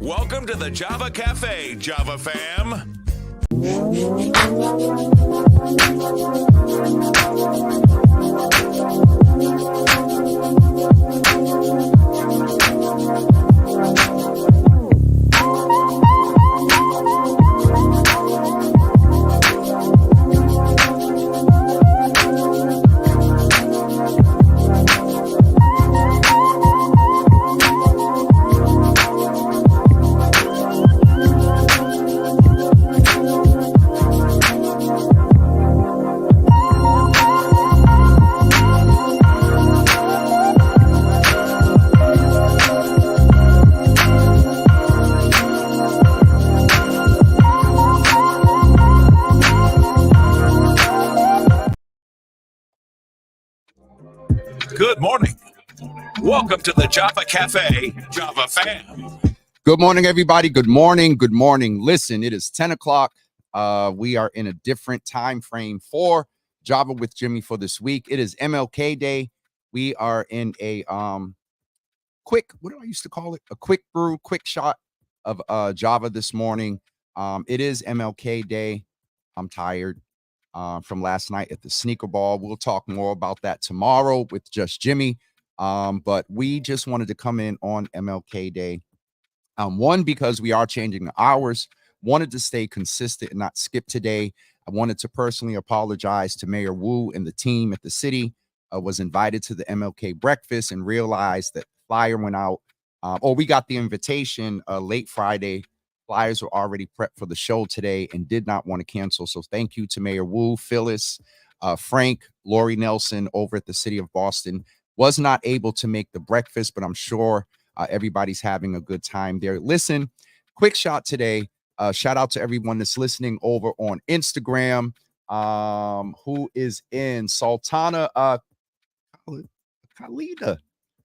Welcome to the Java Cafe, Java fam. Good morning. Welcome to the Java Cafe, Java fam. Good morning, everybody. Good morning. Good morning. Listen, it is 10 o'clock. We are in a different time frame for Java with Jimmy for this week. It is MLK Day. We are in a quick, what do I used to call it? A quick brew, quick shot of Java this morning. It is MLK Day. I'm tired from last night at the sneaker ball. We'll talk more about that tomorrow with just Jimmy. But we just wanted to come in on MLK Day. One, because we are changing the hours, wanted to stay consistent and not skip today. I wanted to personally apologize to Mayor Wu and the team at the city. Was invited to the MLK breakfast and realized that flyer went out. We got the invitation late Friday. Flyers were already prepped for the show today and did not want to cancel. So thank you to Mayor Wu, Phyllis, Frank, Lori Nelson over at the city of Boston. Was not able to make the breakfast, but I'm sure everybody's having a good time there. Listen, quick shot today. Shout out to everyone that's listening over on Instagram. Who is in Sultana Khalida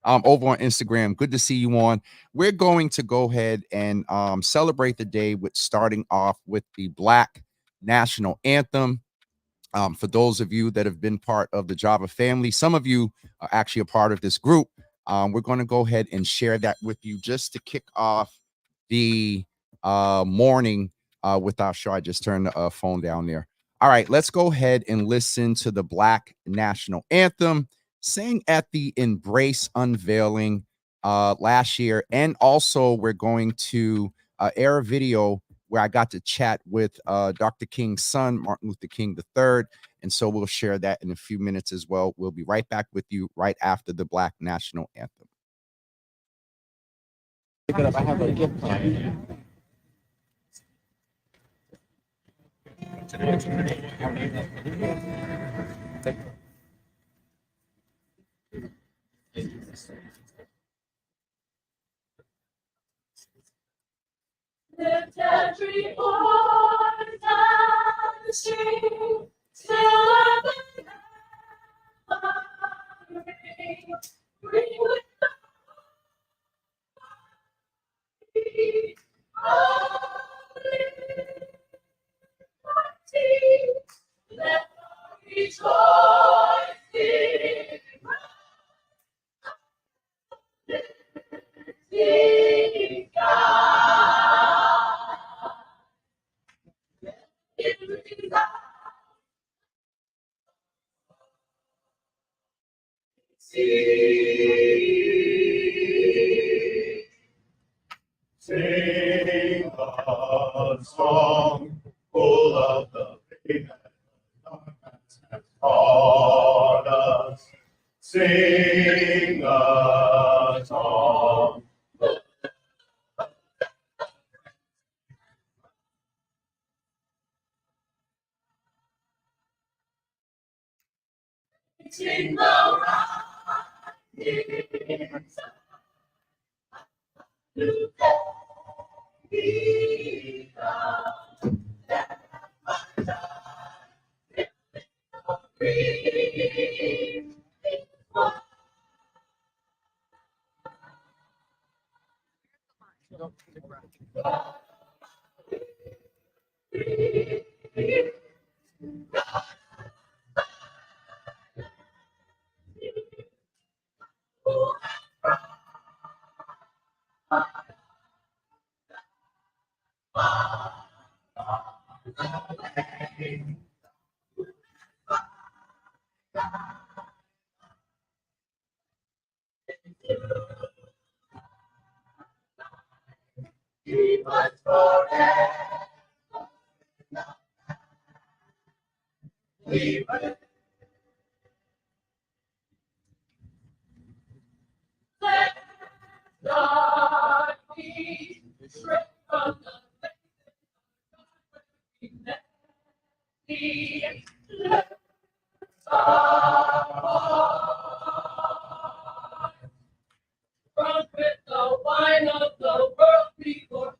over on Instagram. Good to see you on. We're going to go ahead and celebrate the day with starting off with the Black National Anthem. For those of you that have been part of the Java family, some of you are actually a part of this group. We're going to go ahead and share that with you just to kick off the morning with our show. I just turned the phone down there. All right, let's go ahead and listen to the Black National Anthem sang at the Embrace unveiling last year. And also we're going to air a video where I got to chat with Dr. King's son, Martin Luther King III. And so we'll share that in a few minutes as well. We'll be right back with you right after the Black National Anthem. Pick it up. I have a gift card. Lift every voice and sing, till the ring, ring with the holy, let rejoice in God. Sing a song full of the faith that has taught us. Sing a song. Sing the rising sun. Keep us forever. We will let God be straight from the sea. Let God run with the wine of the world before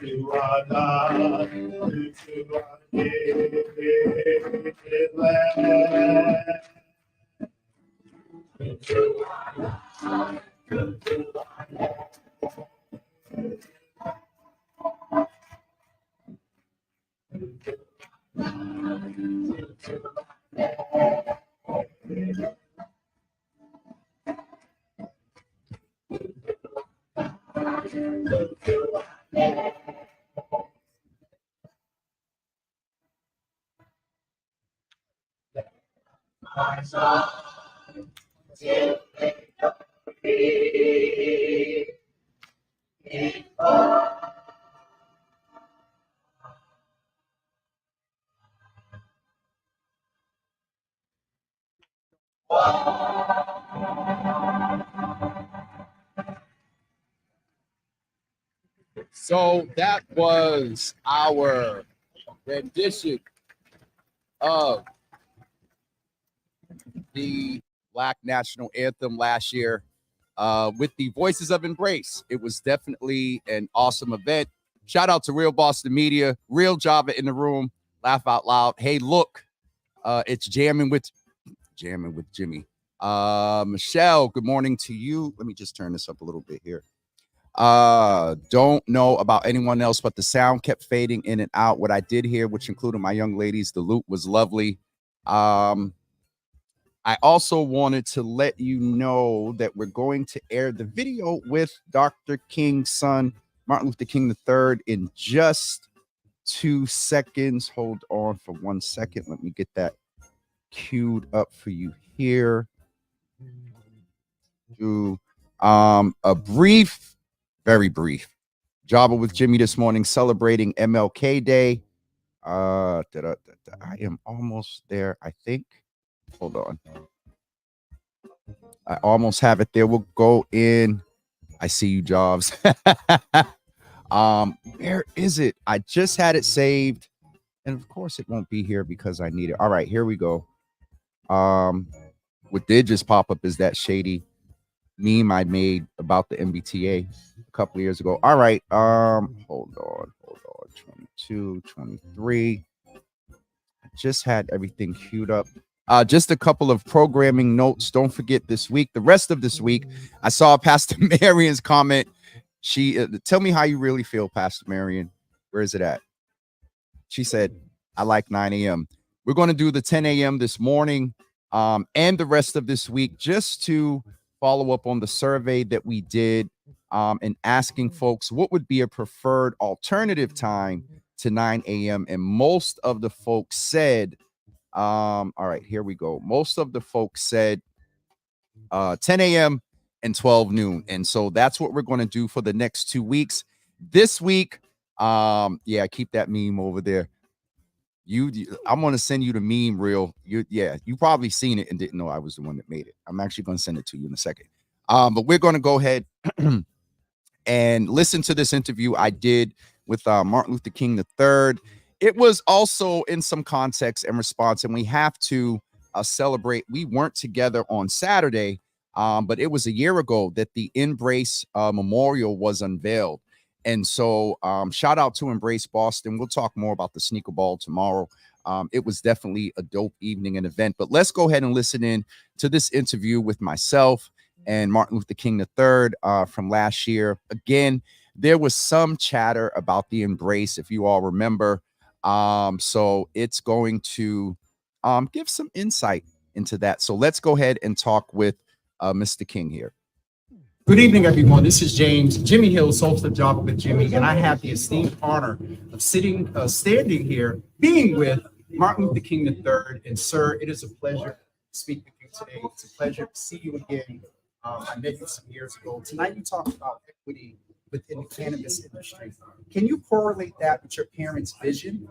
You are God, you are land. So that was our rendition of the Black National Anthem last year with the Voices of Embrace. It was definitely an awesome event. Shout out to Real Boston Media, Real Java in the room, laugh out loud. Hey, look, it's jamming with Jimmy. Michelle, good morning to you. Let me just turn this up a little bit here. Don't know about anyone else, but the sound kept fading in and out. What I did hear, which included my young ladies, the loop was lovely. I also wanted to let you know that we're going to air the video with Dr. King's son, Martin Luther King III, in just 2 seconds. Hold on for 1 second. Let me get that queued up for you here. Do a brief, very brief Java with Jimmy this morning, celebrating MLK Day. I am almost there, I think. Hold on. I almost have it there. We'll go in. I see you, Jobs. Where is it? I just had it saved. And of course, it won't be here because I need it. All right, here we go. What did just pop up is that shady meme I made about the MBTA a couple of years ago. All right, hold on. 22, 23. I just had everything queued up. Just a couple of programming notes. Don't forget this week, the rest of this week, I saw Pastor Marion's comment. She tell me how you really feel, Pastor Marion. Where is it at? She said, I like 9 a.m. We're going to do the 10 a.m. this morning and the rest of this week just to follow up on the survey that we did and asking folks what would be a preferred alternative time to 9 a.m. And most of the folks said, all right, here we go. Most of the folks said 10 a.m. and 12 noon. And so that's what we're going to do for the next 2 weeks. This week, yeah, keep that meme over there. I'm going to send you the meme reel. You probably seen it and didn't know I was the one that made it. I'm actually going to send it to you in a second. But we're going to go ahead and listen to this interview I did with Martin Luther King III. It was also in some context and response, and we have to celebrate. We weren't together on Saturday, but it was a year ago that the Embrace Memorial was unveiled. And so shout out to Embrace Boston. We'll talk more about the Sneaker Ball tomorrow. It was definitely a dope evening and event. But let's go ahead and listen in to this interview with myself and Martin Luther King III from last year. Again, there was some chatter about the Embrace, if you all remember. So it's going to give some insight into that. So let's go ahead and talk with Mr. King here. Good evening, everyone. This is James, Jimmy Hills, host of Job with Jimmy, and I have the esteemed honor of standing here, being with Martin Luther King III. And sir, it is a pleasure to speak with you today. It's a pleasure to see you again. I met you some years ago. Tonight, you talked about equity within the cannabis industry. Can you correlate that with your parents' vision,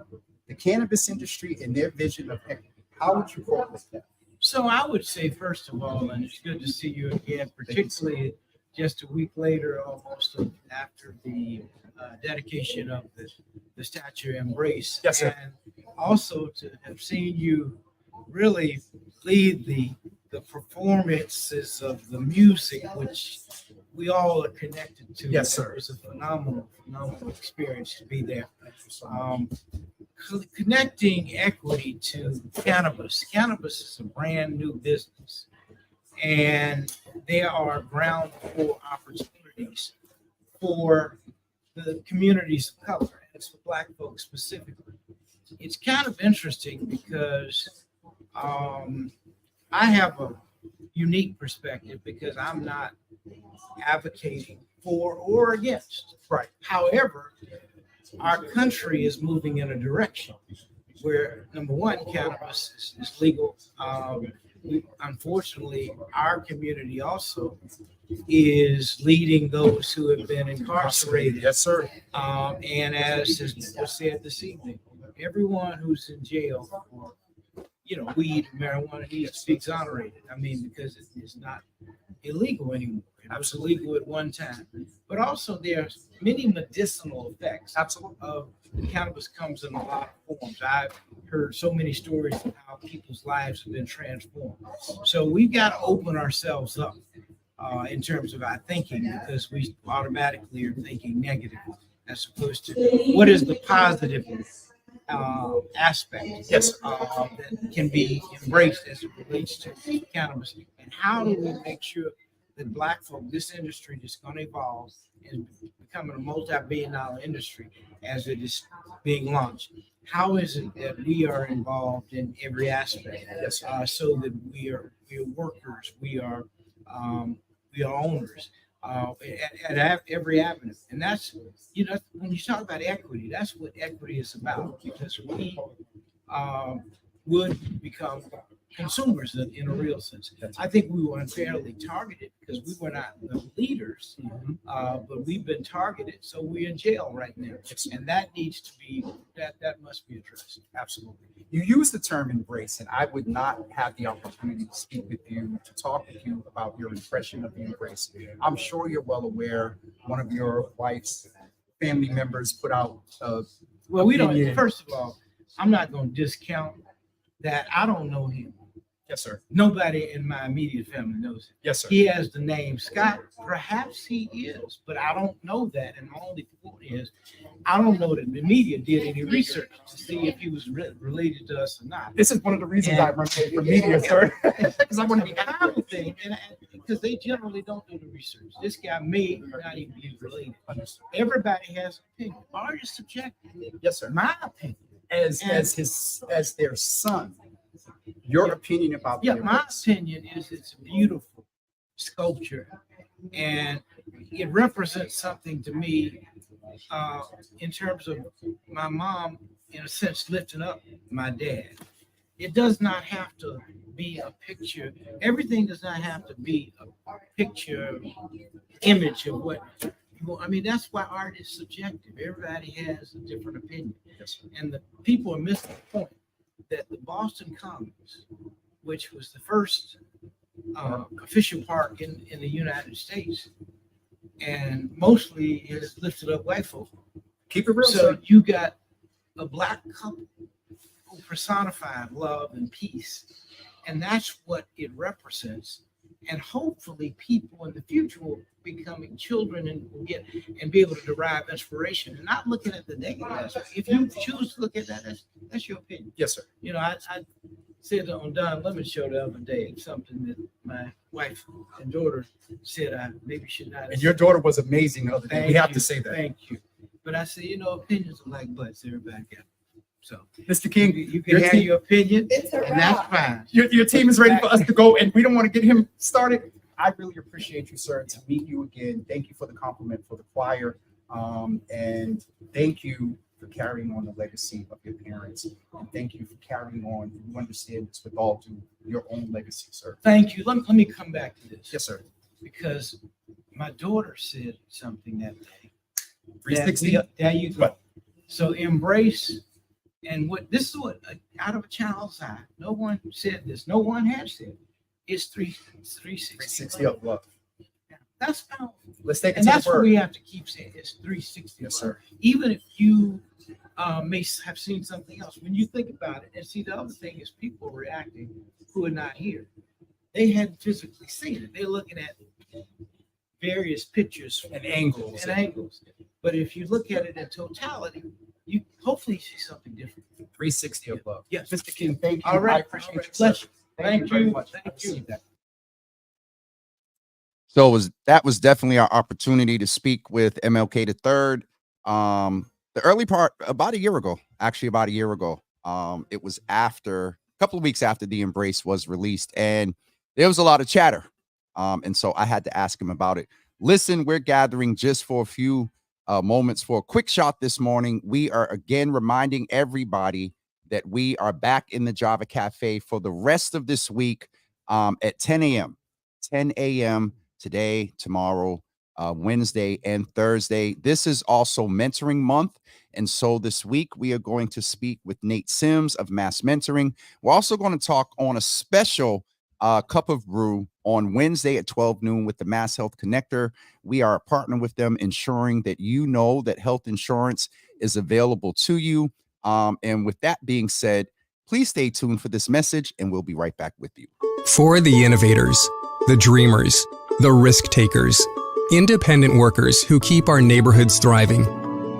the cannabis industry and their vision of equity? How would you correlate that? So I would say, first of all, and it's good to see you again, particularly just a week later, almost after the dedication of the statue Embrace. Yes, sir. And also to have seen you really lead the performances of the music, which we all are connected to. Yes, sir. It was a phenomenal experience to be there. Connecting equity to cannabis. Cannabis is a brand new business, and there are ground floor opportunities for the communities of color, and it's for Black folks specifically. It's kind of interesting because I have a unique perspective because I'm not advocating for or against. Right. However, our country is moving in a direction where, number one, cannabis is legal. Unfortunately, our community also is leading those who have been incarcerated. Yes, sir. And as was said this evening, everyone who's in jail for, weed, marijuana needs to be exonerated. I mean, because it's not illegal anymore. It was illegal at one time. But also there's many medicinal effects. Absolutely. Of cannabis comes in a lot of forms. I've heard so many stories of how people's lives have been transformed. So we've got to open ourselves up in terms of our thinking, because we automatically are thinking negative as opposed to what is the positive aspect Yes. that can be embraced as it relates to cannabis, and how do we make sure that Black folk, this industry is going to evolve and becoming a multi-billion-dollar industry as it is being launched. How is it that we are involved in every aspect, so that we are workers, we are owners at every avenue? And that's, when you talk about equity, that's what equity is about, because we would become consumers in a real sense. I think we were unfairly targeted because we were not the leaders, but we've been targeted. So we're in jail right now. And that needs to be, that must be addressed. Absolutely. You use the term embrace, and I would not have the opportunity to speak with you, to talk with you about your impression of the embrace. I'm sure you're well aware, one of your wife's family members put out well, we don't, first of all, I'm not going to discount that. I don't know him. Yes, sir. Nobody in my immediate family knows him. Yes, sir. He has the name Scott. Perhaps he is, but I don't know that. And my only point is, I don't know that the media did any research to see if he was related to us or not. This is one of the reasons And- I run for media, sir. Because I want to be And I would think, because they generally don't do the research. This guy may not even be related. Everybody has an opinion. Art is subjective. Yes, sir. My opinion. As their son, your Yeah. opinion about Yeah, the my embrace. opinion is it's a beautiful sculpture, and it represents something to me in terms of my mom, in a sense, lifting up my dad. It does not have to be a picture. Everything does not have to be a picture image of what. I mean, that's why art is subjective. Everybody has a different opinion. Yes, sir. And the people are missing the point that the Boston Commons, which was the first official park in the United States, and mostly is lifted up white folk. Keep it real, So sir. you got a black couple who personified love and peace, and that's what it represents. And hopefully, people in the future will be becoming children and will get and be able to derive inspiration and not looking at the negative aspect. If you choose to look at that, that's your opinion. Yes, sir. You know, I said on Don Lemon show the other day something that my wife and daughter said I maybe should not. And your daughter was amazing the other day. We Thank have you, to say that. Thank you. But I said, you know, opinions are like butts. Everybody got them. So Mr. you, King, you can your have team- your opinion, It's a and that's wrap. fine. your team is ready for us to go, and we don't want to get him started. I really appreciate you, sir, to meet you again. Thank you for the compliment for the choir. And thank you for carrying on the legacy of your parents. And thank you for carrying on, you understand this with all due, your own legacy, sir. Thank you. Let me come back to this. Yes, sir. Because my daughter said something that day. 360. There you go. Right. So embrace, and what this is what out of a child's eye. No one said this. No one has said. It's 360. 360 of love. That's powerful. Let's take it And to that's the what word. we have to keep saying. It's 360. Yes, sir. Even if you may have seen something else, when you think about it, and see the other thing is people reacting who are not here. They hadn't physically seen it. They're looking at various pictures And angles. and angles. But if you look at it in totality, you hopefully see something different. 360 of love. Yes. Mr. King, thank you. All right. I appreciate All right. you, sir. Bless you. Thank you very you. much. Thank I you. received that. So that was definitely our opportunity to speak with MLK the third. The early part about a year ago, actually about a year ago. It was after a couple of weeks after the Embrace was released, and there was a lot of chatter. And so I had to ask him about it. Listen, we're gathering just for a few moments for a quick shot this morning. We are again reminding everybody that we are back in the Java Cafe for the rest of this week at 10 a.m. 10 a.m. today, tomorrow, Wednesday, and Thursday. This is also mentoring month. And so this week we are going to speak with Nate Sims of Mass Mentoring. We're also going to talk on a special cup of brew on Wednesday at 12 noon with the Mass Health Connector. We are a partner with them, ensuring that you know that health insurance is available to you. And with that being said, please stay tuned for this message, and we'll be right back with you. For the innovators, the dreamers, the risk takers, independent workers who keep our neighborhoods thriving,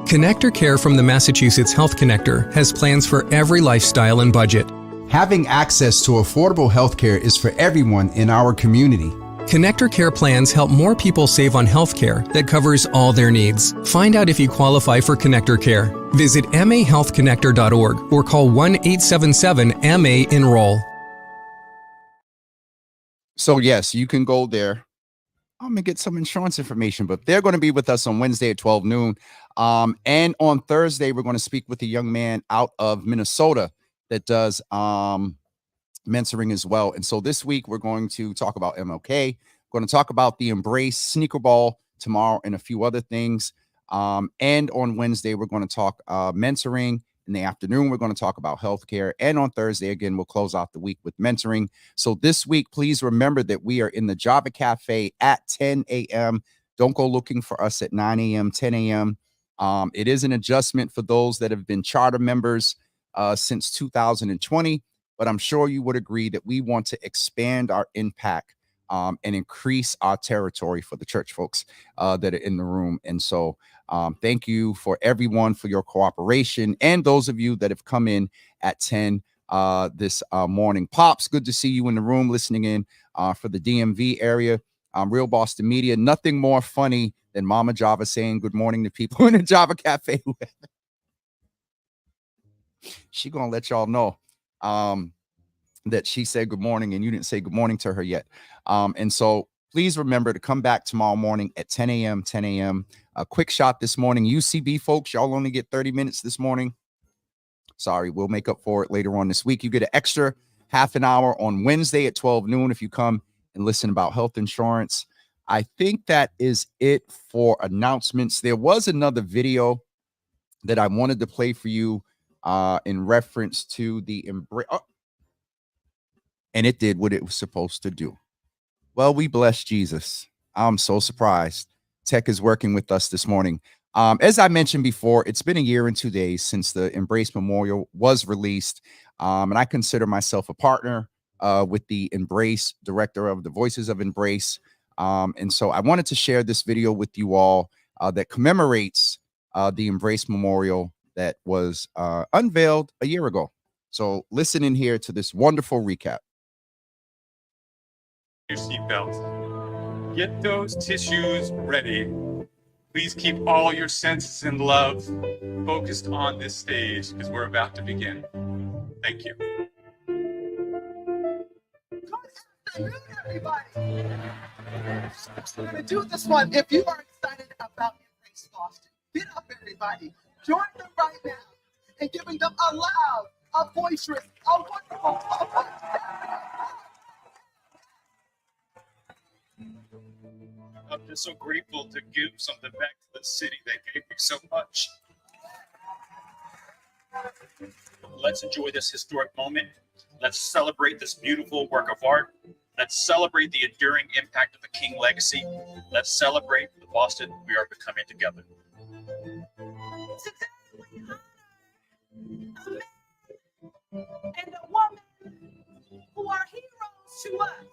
Connector Care from the Massachusetts Health Connector has plans for every lifestyle and budget. Having access to affordable healthcare is for everyone in our community. Connector Care plans help more people save on healthcare that covers all their needs. Find out if you qualify for Connector Care. Visit mahealthconnector.org or call 1-877-MA-ENROLL. So yes, you can go there. I'm gonna get some insurance information, but they're going to be with us on Wednesday at 12 noon. And on Thursday, we're going to speak with a young man out of Minnesota that does mentoring as well. And so this week we're going to talk about MLK. We're going to talk about the Embrace, Sneaker Ball tomorrow, and a few other things. And on Wednesday, we're going to talk mentoring. In the afternoon, we're going to talk about healthcare. And on Thursday, again, we'll close out the week with mentoring. So this week, please remember that we are in the Java Cafe at 10 a.m. Don't go looking for us at 9 a.m., 10 a.m. It is an adjustment for those that have been charter members. since 2020, but I'm sure you would agree that we want to expand our impact and increase our territory for the church folks that are in the room. And so thank you for everyone for your cooperation and those of you that have come in at 10 this morning. Pops, good to see you in the room listening in for the DMV area. Real Boston Media, nothing more funny than Mama Java saying good morning to people in the Java Cafe. She gonna let y'all know that she said good morning and you didn't say good morning to her yet. And so please remember to come back tomorrow morning at 10 a.m. 10 a.m. A quick shot this morning. UCB folks, y'all only get 30 minutes this morning. Sorry, we'll make up for it later on this week. You get an extra half an hour on Wednesday at 12 noon if you come and listen about health insurance. I think that is it for announcements. There was another video that I wanted to play for you in reference to the embrace. Oh, and it did what it was supposed to do. Well, we bless Jesus. I'm so surprised. Tech is working with us this morning. As I mentioned before, it's been a year and 2 days since the Embrace Memorial was released. And I consider myself a partner with the Embrace, director of the Voices of Embrace. And so I wanted to share this video with you all that commemorates the Embrace Memorial that was unveiled a year ago. So listen in here to this wonderful recap. Your seatbelt. Get those tissues ready. Please keep all your senses and love focused on this stage because we're about to begin. Thank you. Good afternoon, everybody. We're going to do this one. If you are excited about Embrace Boston, get up, everybody. Join them right now and giving them a loud, a boisterous, a wonderful applause. I'm just so grateful to give something back to the city that gave me so much. Let's enjoy this historic moment. Let's celebrate this beautiful work of art. Let's celebrate the enduring impact of the King legacy. Let's celebrate the Boston we are becoming together. Today we honor a man and a woman who are heroes to us.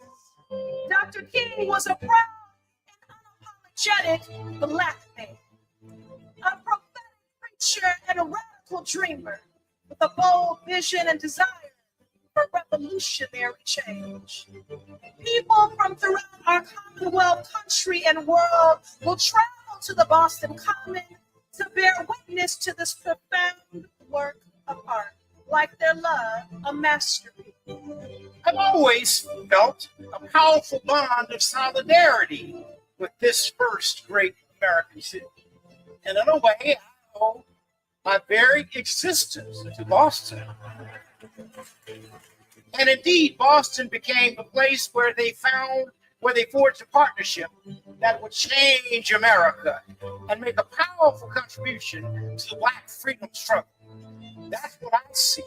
Dr. King was a proud and unapologetic Black man, a prophetic preacher and a radical dreamer with a bold vision and desire for revolutionary change. People from throughout our Commonwealth, country, and world will travel to the Boston Common to bear witness to this profound work of art, like their love, a masterpiece. I've always felt a powerful bond of solidarity with this first great American city. And in a way, I owe my very existence to Boston. And indeed, Boston became the place where they forged a partnership that would change America and make a powerful contribution to the Black freedom struggle. That's what I see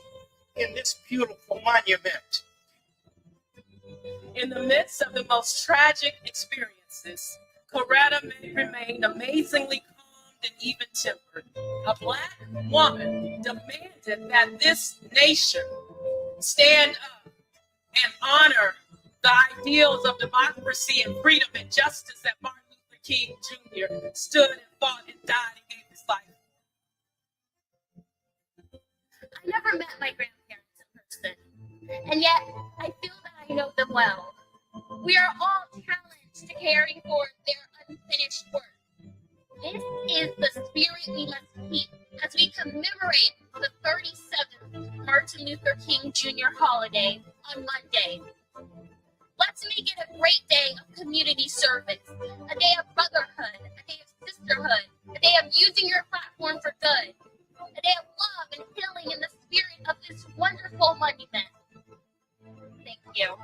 in this beautiful monument. In the midst of the most tragic experiences, Coretta remained amazingly calm and even-tempered. A Black woman demanded that this nation stand up and honor the ideals of democracy and freedom and justice that Martin Luther King Jr. stood and fought and died and gave his life. I never met my grandparents in person, and yet I feel that I know them well. We are all challenged to carry forward their unfinished work. This is the spirit we must keep as we commemorate the 37th Martin Luther King Jr. holiday on Monday. Let's make it a great day of community service, a day of brotherhood, a day of sisterhood, a day of using your platform for good, a day of love and healing in the spirit of this wonderful monument. Thank you.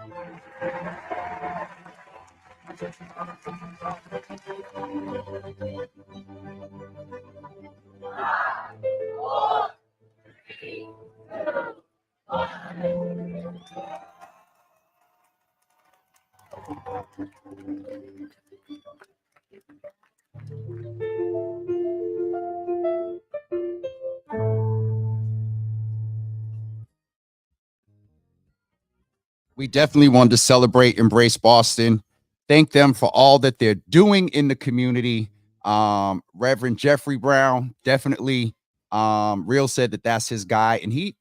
Four, three, two, one. We definitely wanted to celebrate Embrace Boston. Thank them for all that they're doing in the community. Reverend Jeffrey Brown, definitely. Real said that that's his guy, and he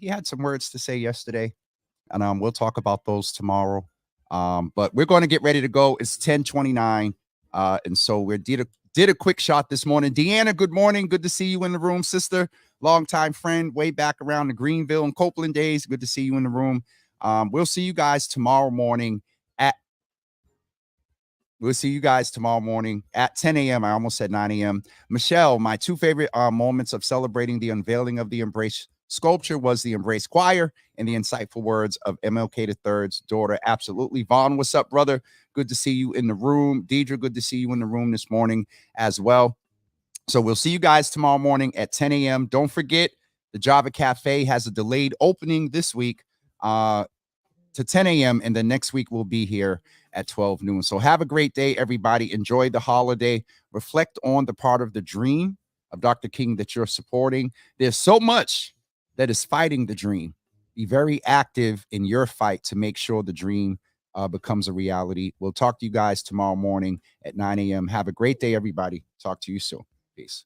had some words to say yesterday, and we'll talk about those tomorrow. But we're going to get ready to go. It's 10:29, and so we did a quick shot this morning. Deanna, good morning. Good to see you in the room, sister. Longtime friend, way back around the Greenville and Copeland days. Good to see you in the room. We'll see you guys tomorrow morning at 10 a.m. I almost said 9 a.m. Michelle, my two favorite moments of celebrating the unveiling of the Embrace sculpture was the Embrace Choir and the insightful words of MLK III's daughter. Absolutely. Vaughn, what's up, brother? Good to see you in the room. Deidre, good to see you in the room this morning as well. So we'll see you guys tomorrow morning at 10 a.m. Don't forget, the Java Cafe has a delayed opening this week to 10 a.m. and then next week we'll be here at 12 noon. So have a great day, everybody. Enjoy the holiday. Reflect on the part of the dream of Dr. King that you're supporting. There's so much that is fighting the dream. Be very active in your fight to make sure the dream becomes a reality. We'll talk to you guys tomorrow morning at 9 a.m. Have a great day, everybody. Talk to you soon. Peace.